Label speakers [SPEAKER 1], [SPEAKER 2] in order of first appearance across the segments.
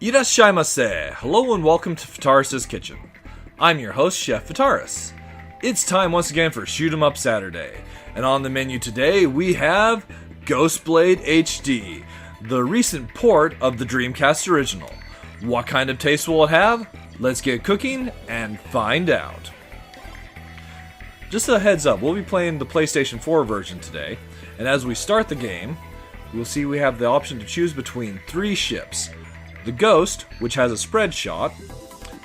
[SPEAKER 1] Irashaimase! Hello and welcome to Fitaurus Kitchen. I'm your host, Chef Fitaurus. It's time once again for Shoot 'em Up Saturday, and on the menu today we have Ghostblade HD, the recent port of the Dreamcast original. What kind of taste will it have? Let's get cooking and find out. Just a heads up, we'll be playing the PlayStation 4 version today, and as we start the game, you'll see we have the option to choose between three ships. The Ghost, which has a spread shot,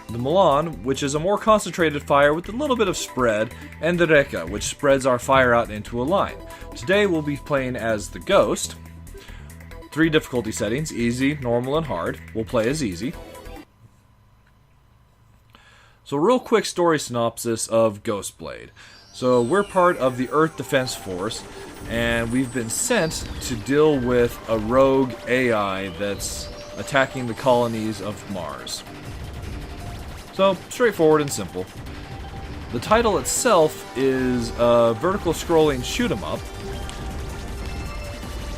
[SPEAKER 1] the Milan, which is a more concentrated fire with a little bit of spread, and the Rekka, which spreads our fire out into a line. Today we'll be playing as the Ghost. 3 difficulty settings, easy, normal, and hard. We'll play as easy. So real quick story synopsis of Ghostblade. So we're part of the Earth Defense Force, and we've been sent to deal with a rogue AI that's attacking the colonies of Mars. So, straightforward and simple. The title itself is a vertical scrolling shoot 'em up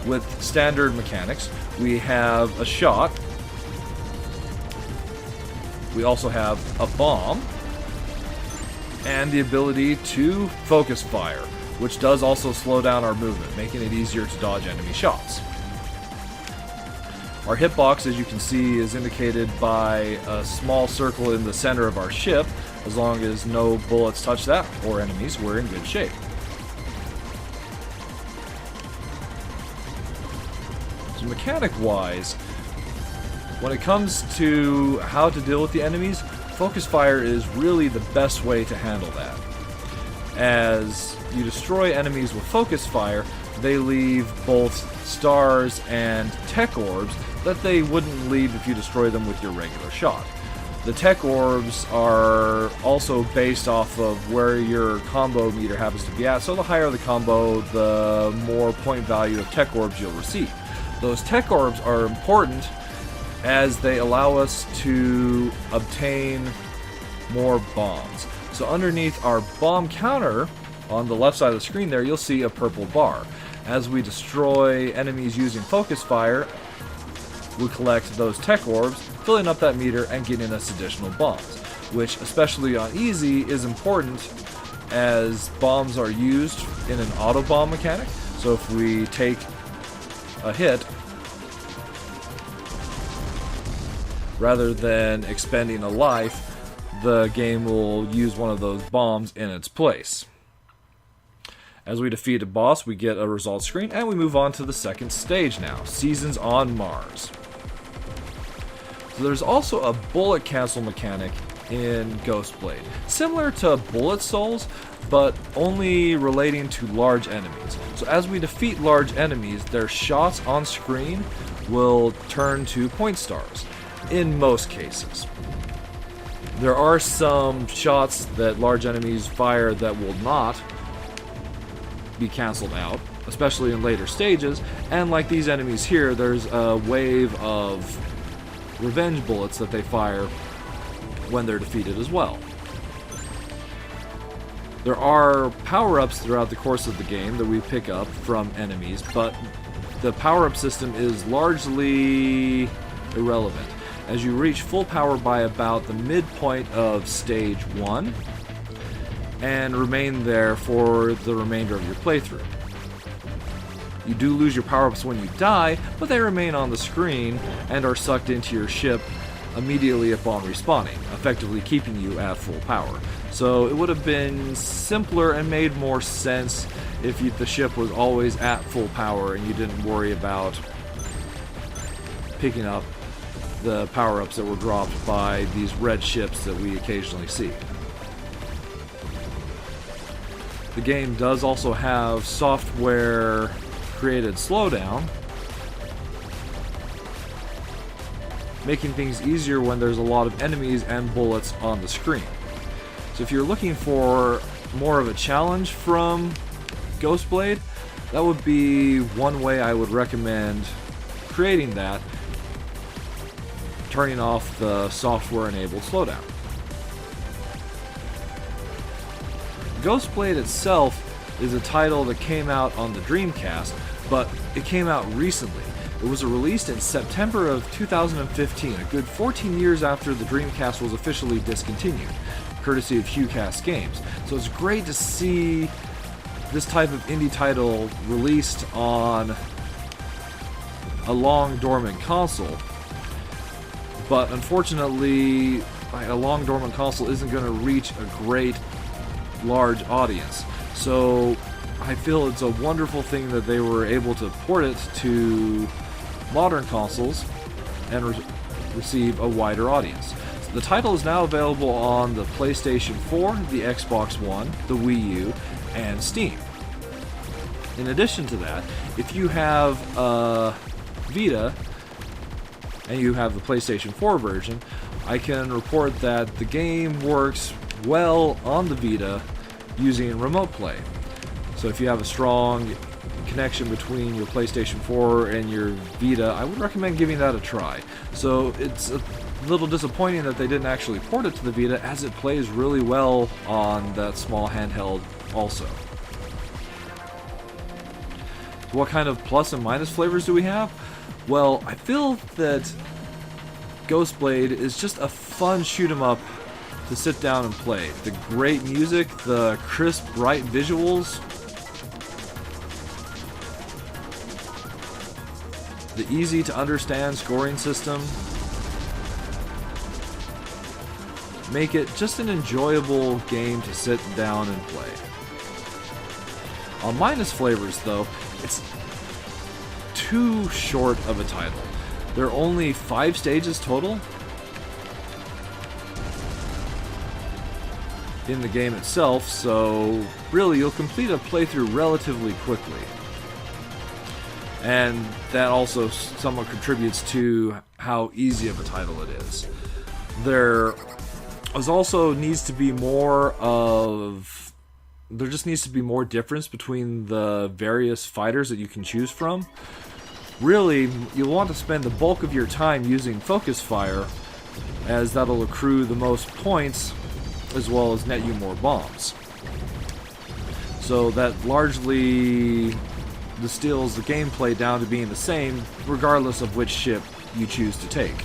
[SPEAKER 1] with standard mechanics. We have a shot. We also have a bomb. And the ability to focus fire, which does also slow down our movement, making it easier to dodge enemy shots. Our hitbox, as you can see, is indicated by a small circle in the center of our ship. As long as no bullets touch that, or enemies, we're in good shape. So mechanic-wise, when it comes to how to deal with the enemies, focus fire is really the best way to handle that. As you destroy enemies with focus fire, they leave both stars and tech orbs that they wouldn't leave if you destroy them with your regular shot. The tech orbs are also based off of where your combo meter happens to be at, so the higher the combo, the more point value of tech orbs you'll receive. Those tech orbs are important as they allow us to obtain more bombs. So underneath our bomb counter, on the left side of the screen there, you'll see a purple bar. As we destroy enemies using focus fire, we collect those tech orbs, filling up that meter and getting us additional bombs, which, especially on easy, is important as bombs are used in an auto bomb mechanic. So if we take a hit, rather than expending a life, the game will use one of those bombs in its place. As we defeat a boss, we get a result screen, and we move on to the second stage now, Seasons on Mars. So there's also a bullet cancel mechanic in Ghostblade, similar to Bullet Souls, but only relating to large enemies. So as we defeat large enemies, their shots on screen will turn to point stars, in most cases. There are some shots that large enemies fire that will not be cancelled out, especially in later stages, and like these enemies here, there's a wave of revenge bullets that they fire when they're defeated as well. There are power-ups throughout the course of the game that we pick up from enemies, but the power-up system is largely irrelevant, as you reach full power by about the midpoint of stage 1 and remain there for the remainder of your playthrough. You do lose your power-ups when you die, but they remain on the screen and are sucked into your ship immediately upon respawning, effectively keeping you at full power. So it would have been simpler and made more sense if the ship was always at full power and you didn't worry about picking up the power-ups that were dropped by these red ships that we occasionally see. The game does also have software created slowdown, making things easier when there's a lot of enemies and bullets on the screen. So if you're looking for more of a challenge from Ghostblade, that would be one way I would recommend creating that, turning off the software-enabled slowdown. Ghostblade itself is a title that came out on the Dreamcast, but it came out recently. It was released in September of 2015, a good 14 years after the Dreamcast was officially discontinued, courtesy of Hucast Games. So it's great to see this type of indie title released on a long dormant console. But unfortunately, a long dormant console isn't going to reach a great large audience. So I feel it's a wonderful thing that they were able to port it to modern consoles and receive a wider audience. So the title is now available on the PlayStation 4, the Xbox One, the Wii U, and Steam. In addition to that, if you have a Vita and you have the PlayStation 4 version, I can report that the game works well on the Vita using remote play. So if you have a strong connection between your PlayStation 4 and your Vita, I would recommend giving that a try. So it's a little disappointing that they didn't actually port it to the Vita, as it plays really well on that small handheld also. What kind of plus and minus flavors do we have? Well, I feel that Ghostblade is just a fun shoot 'em up to sit down and play. The great music, the crisp, bright visuals, the easy to understand scoring system make it just an enjoyable game to sit down and play. On minus flavors though, it's too short of a title. There are only 5 stages total in the game itself, so really you'll complete a playthrough relatively quickly. And that also somewhat contributes to how easy of a title it is. There just needs to be more difference between the various fighters that you can choose from. Really, you'll want to spend the bulk of your time using focus fire, as that'll accrue the most points as well as net you more bombs. So that largely distills the gameplay down to being the same regardless of which ship you choose to take.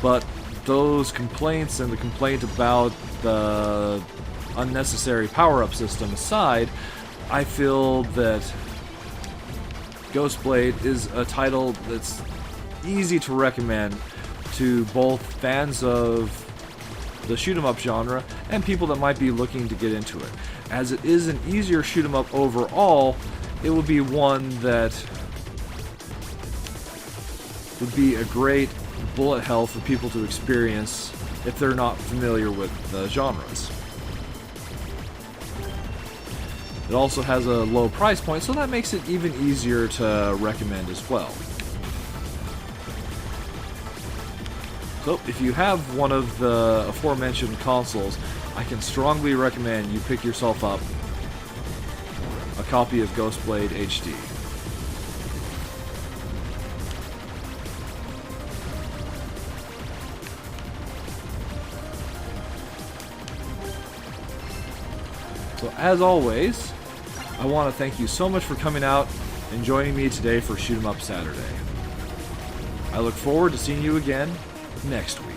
[SPEAKER 1] But those complaints and the complaint about the unnecessary power-up system aside, I feel that Ghostblade is a title that's easy to recommend to both fans of the shoot-'em-up genre and people that might be looking to get into it. As it is an easier shoot-'em-up overall, it would be one that would be a great bullet hell for people to experience if they're not familiar with the genres. It also has a low price point, so that makes it even easier to recommend as well. So, if you have one of the aforementioned consoles, I can strongly recommend you pick yourself up a copy of Ghostblade HD. So, as always, I want to thank you so much for coming out and joining me today for Shoot 'em Up Saturday. I look forward to seeing you again next week.